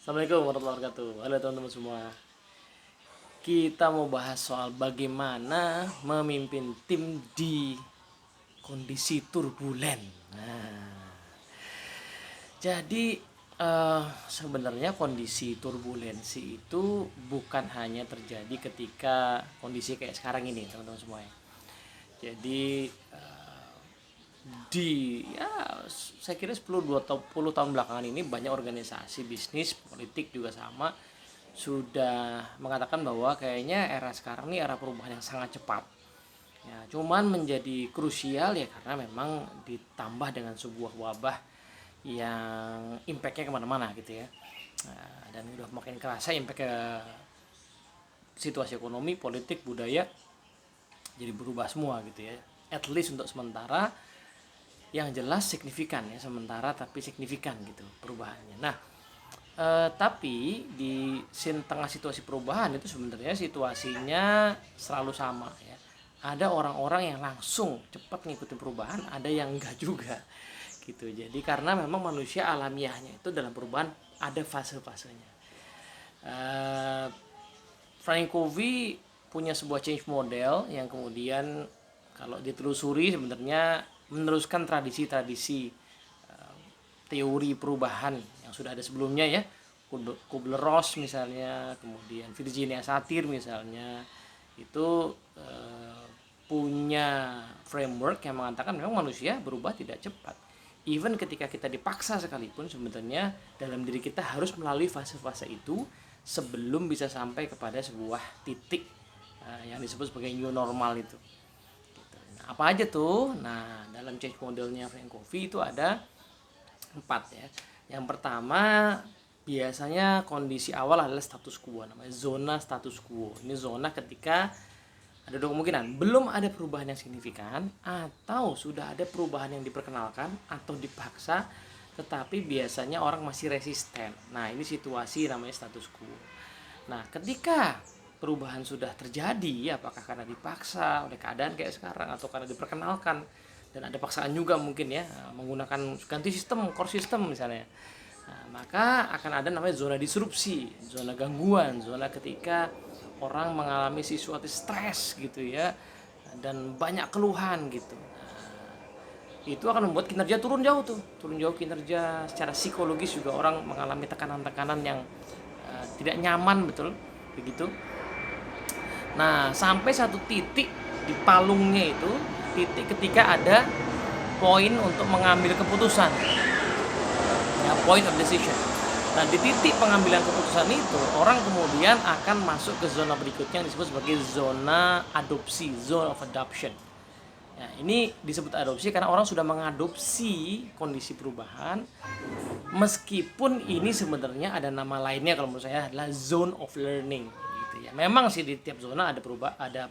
Assalamualaikum warahmatullahi wabarakatuh. Halo teman-teman semua. Kita mau bahas soal bagaimana memimpin tim di kondisi turbulen. Nah, jadi sebenarnya kondisi turbulensi itu bukan hanya terjadi ketika kondisi kayak sekarang ini, teman-teman semua ya. Jadi saya kira 10 tahun belakangan ini banyak organisasi bisnis politik juga sama sudah mengatakan bahwa kayaknya era sekarang ini era perubahan yang sangat cepat ya, cuman menjadi krusial ya karena memang ditambah dengan sebuah wabah yang impactnya kemana-mana gitu ya. Dan udah makin kerasa impact ke situasi ekonomi, politik, budaya jadi berubah semua gitu ya, at least untuk sementara. Yang jelas signifikan ya, sementara tapi signifikan gitu perubahannya. Nah, tapi di tengah situasi perubahan itu sebenarnya situasinya selalu sama ya. Ada orang-orang yang langsung cepat ngikutin perubahan, ada yang enggak juga gitu. Jadi karena memang manusia alamiahnya itu dalam perubahan ada fase-fasenya. Frank Covey punya sebuah change model yang kemudian kalau ditelusuri sebenarnya meneruskan tradisi-tradisi teori perubahan yang sudah ada sebelumnya ya. Kubler-Ross misalnya, kemudian Virginia Satir misalnya, itu punya framework yang mengatakan memang manusia berubah tidak cepat. Even ketika kita dipaksa sekalipun sebenarnya dalam diri kita harus melalui fase-fase itu sebelum bisa sampai kepada sebuah titik yang disebut sebagai new normal itu. Apa aja tuh? Nah, dalam change modelnya Frank Covey itu ada 4 ya. Yang pertama biasanya kondisi awal adalah status quo, namanya zona status quo. Ini zona ketika ada dua kemungkinan, belum ada perubahan yang signifikan atau sudah ada perubahan yang diperkenalkan atau dipaksa tetapi biasanya orang masih resisten. Nah, ini situasi namanya status quo. Nah, ketika perubahan sudah terjadi, apakah karena dipaksa oleh keadaan kayak sekarang atau karena diperkenalkan dan ada paksaan juga mungkin ya, menggunakan ganti sistem, core system misalnya. Nah, maka akan ada namanya zona disrupsi, zona gangguan, zona ketika orang mengalami sesuatu stres gitu ya dan banyak keluhan gitu. Itu akan membuat kinerja turun jauh kinerja secara psikologis juga, orang mengalami tekanan-tekanan yang tidak nyaman, betul begitu. Nah, sampai satu titik di palungnya itu, titik ketika ada poin untuk mengambil keputusan, ya, point of decision. Nah, di titik pengambilan keputusan itu, orang kemudian akan masuk ke zona berikutnya yang disebut sebagai zona adopsi, zone of adoption. Ya, ini disebut adopsi karena orang sudah mengadopsi kondisi perubahan, meskipun ini sebenarnya ada nama lainnya kalau menurut saya adalah zone of learning. Ya, memang sih di tiap zona ada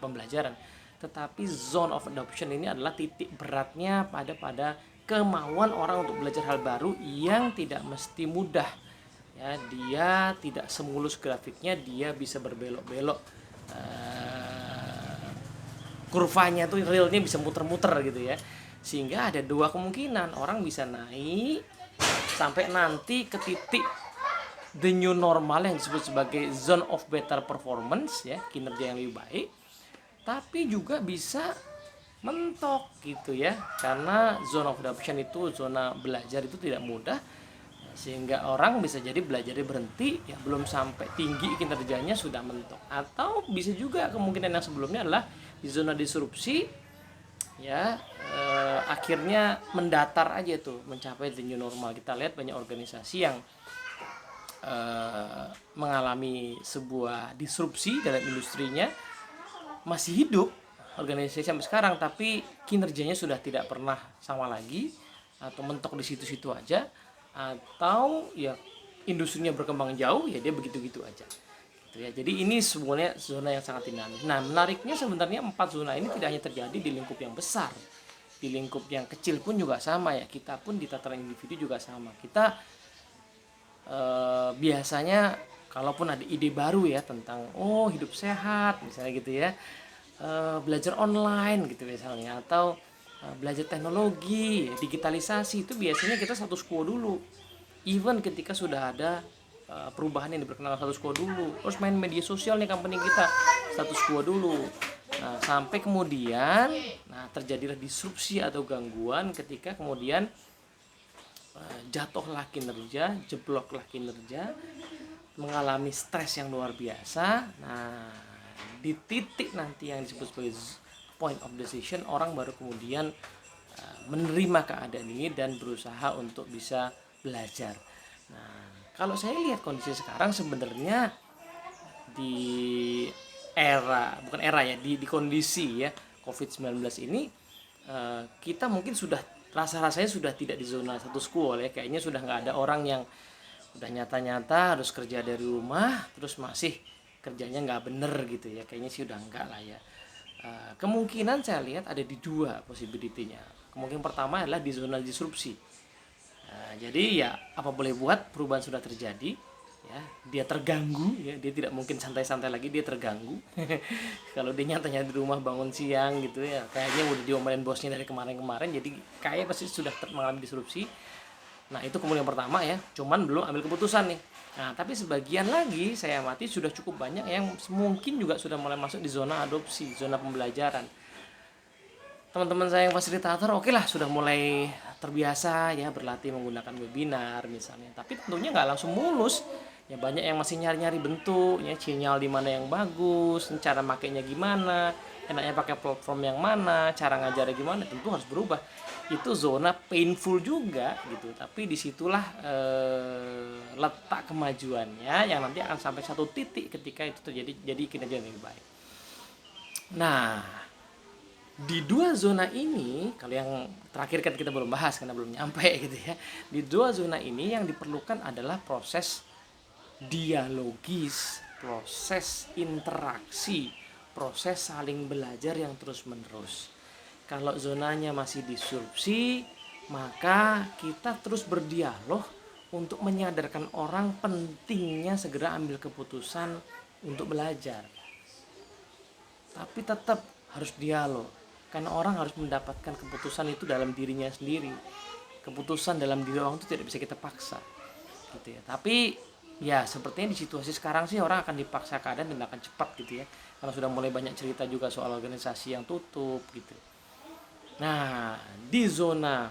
pembelajaran, tetapi zone of adoption ini adalah titik beratnya pada kemauan orang untuk belajar hal baru yang tidak mesti mudah ya. Dia tidak semulus grafiknya, dia bisa berbelok-belok, kurvanya tuh realnya bisa muter-muter gitu ya, sehingga ada dua kemungkinan, orang bisa naik sampai nanti ke titik the new normal yang disebut sebagai zone of better performance ya, kinerja yang lebih baik, tapi juga bisa mentok gitu ya, karena zone of adoption itu, zona belajar itu tidak mudah, sehingga orang bisa jadi belajarnya berhenti ya, belum sampai tinggi kinerjanya sudah mentok. Atau bisa juga kemungkinan yang sebelumnya adalah di zona disrupsi ya, akhirnya mendatar aja tuh, mencapai the new normal. Kita lihat banyak organisasi yang mengalami sebuah disrupsi dalam industrinya, masih hidup organisasi sampai sekarang, tapi kinerjanya sudah tidak pernah sama lagi atau mentok di situ-situ aja, atau ya industrinya berkembang jauh ya dia begitu-gitu aja gitu ya. Jadi ini semuanya zona yang sangat dinamis. Nah, menariknya sebenarnya 4 zona ini tidak hanya terjadi di lingkup yang besar, di lingkup yang kecil pun juga sama ya. Kita pun di tataran individu juga sama. Kita biasanya kalaupun ada ide baru ya tentang hidup sehat misalnya gitu ya, belajar online gitu misalnya, atau belajar teknologi digitalisasi, itu biasanya kita status quo dulu even ketika sudah ada perubahan yang diperkenalkan status quo dulu, terus main media sosial nih company kita, status quo dulu. Nah, sampai kemudian terjadilah disrupsi atau gangguan ketika kemudian jatuhlah kinerja, jebloklah kinerja, mengalami stres yang luar biasa. Nah, di titik nanti yang disebut sebagai point of decision, orang baru kemudian menerima keadaan ini dan berusaha untuk bisa belajar. Nah, kalau saya lihat kondisi sekarang sebenarnya di di kondisi ya COVID-19 ini, kita mungkin sudah rasanya sudah tidak di zona status quo ya, kayaknya sudah nggak ada orang yang udah nyata-nyata harus kerja dari rumah terus masih kerjanya nggak bener gitu ya, kayaknya sih udah enggak lah ya. Kemungkinan saya lihat ada di dua possibility-nya. Kemungkinan pertama adalah di zona disrupsi. Jadi ya apa boleh buat, perubahan sudah terjadi ya, dia terganggu ya, dia tidak mungkin santai-santai lagi, dia terganggu. Kalau dia nyatanya di rumah bangun siang gitu ya, kayaknya udah diomelin bosnya dari kemarin-kemarin, jadi kayak pasti sudah mengalami disrupsi. Nah, itu kemudian pertama ya, cuman belum ambil keputusan nih. Nah, tapi sebagian lagi saya amati sudah cukup banyak yang mungkin juga sudah mulai masuk di zona adopsi, zona pembelajaran. Teman-teman saya yang fasilitator oke lah, sudah mulai terbiasa ya berlatih menggunakan webinar misalnya, tapi tentunya nggak langsung mulus ya, banyak yang masih nyari-nyari bentuk ya, sinyal di mana yang bagus, cara makainya gimana, enaknya pakai platform yang mana, cara ngajarnya gimana, tentu harus berubah. Itu zona painful juga gitu, tapi disitulah letak kemajuannya yang nanti akan sampai satu titik ketika itu terjadi, jadi kinerja yang lebih baik. Nah, di dua zona ini, kalau yang terakhir kan kita belum bahas karena belum nyampe gitu ya. Di dua zona ini yang diperlukan adalah proses dialogis, proses interaksi, proses saling belajar yang terus-menerus. Kalau zonanya masih disrupsi, maka kita terus berdialog untuk menyadarkan orang pentingnya segera ambil keputusan untuk belajar. Tapi tetap harus dialog, karena orang harus mendapatkan keputusan itu dalam dirinya sendiri. Keputusan dalam diri orang itu tidak bisa kita paksa gitu ya. Tapi ya sepertinya di situasi sekarang sih orang akan dipaksa keadaan dan akan cepat gitu ya, karena sudah mulai banyak cerita juga soal organisasi yang tutup gitu. Nah, di zona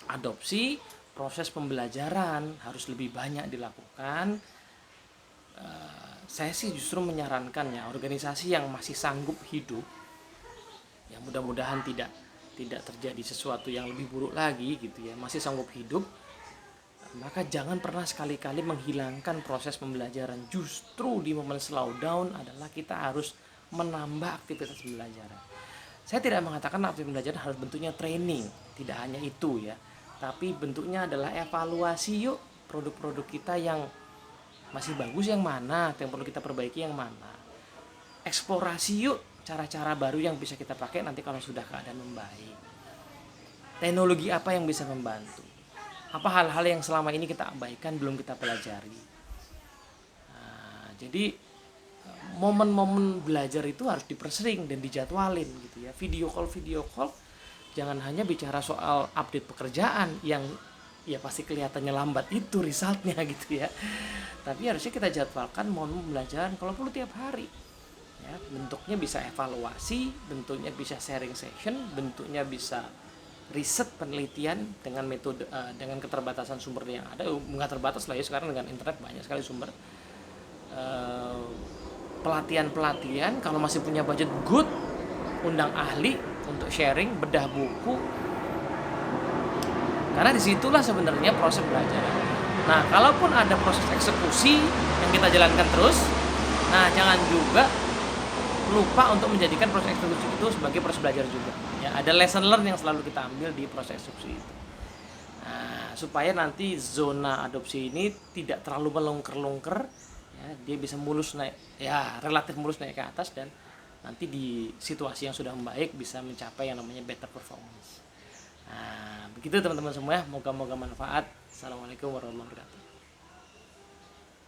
adopsi, proses pembelajaran harus lebih banyak dilakukan. Saya sih justru menyarankan ya, organisasi yang masih sanggup hidup, ya mudah-mudahan tidak terjadi sesuatu yang lebih buruk lagi gitu ya, masih sanggup hidup, maka jangan pernah sekali-kali menghilangkan proses pembelajaran. Justru di momen slow down adalah kita harus menambah aktivitas pembelajaran. Saya tidak mengatakan aktivitas pembelajaran harus bentuknya training, tidak hanya itu ya, tapi bentuknya adalah evaluasi, yuk produk-produk kita yang masih bagus yang mana, yang perlu kita perbaiki yang mana. Eksplorasi yuk cara-cara baru yang bisa kita pakai nanti kalau sudah keadaan membaik. Teknologi apa yang bisa membantu? Apa hal-hal yang selama ini kita abaikan, belum kita pelajari. Nah, jadi momen-momen belajar itu harus dipersering dan dijadwalin gitu ya. Video call jangan hanya bicara soal update pekerjaan yang ya pasti kelihatannya lambat itu resultnya gitu ya. Tapi harusnya kita jadwalkan momen pembelajaran kalau perlu tiap hari. Ya, bentuknya bisa evaluasi, bentuknya bisa sharing session, bentuknya bisa riset penelitian dengan metode dengan keterbatasan sumber yang ada, nggak terbatas lah ya sekarang dengan internet banyak sekali sumber. Pelatihan kalau masih punya budget good, undang ahli untuk sharing, bedah buku, karena disitulah sebenarnya proses belajar. Nah, kalaupun ada proses eksekusi yang kita jalankan terus, nah jangan juga lupa untuk menjadikan proses eksekusi itu sebagai proses belajar juga. Ya, ada lesson learn yang selalu kita ambil di proses eksekusi itu. Nah, supaya nanti zona adopsi ini tidak terlalu melungker-lungker, ya, dia bisa mulus naik, ya relatif mulus naik ke atas, dan nanti di situasi yang sudah membaik bisa mencapai yang namanya better performance. Nah, begitu teman-teman semua, moga-moga manfaat. Assalamualaikum warahmatullahi wabarakatuh.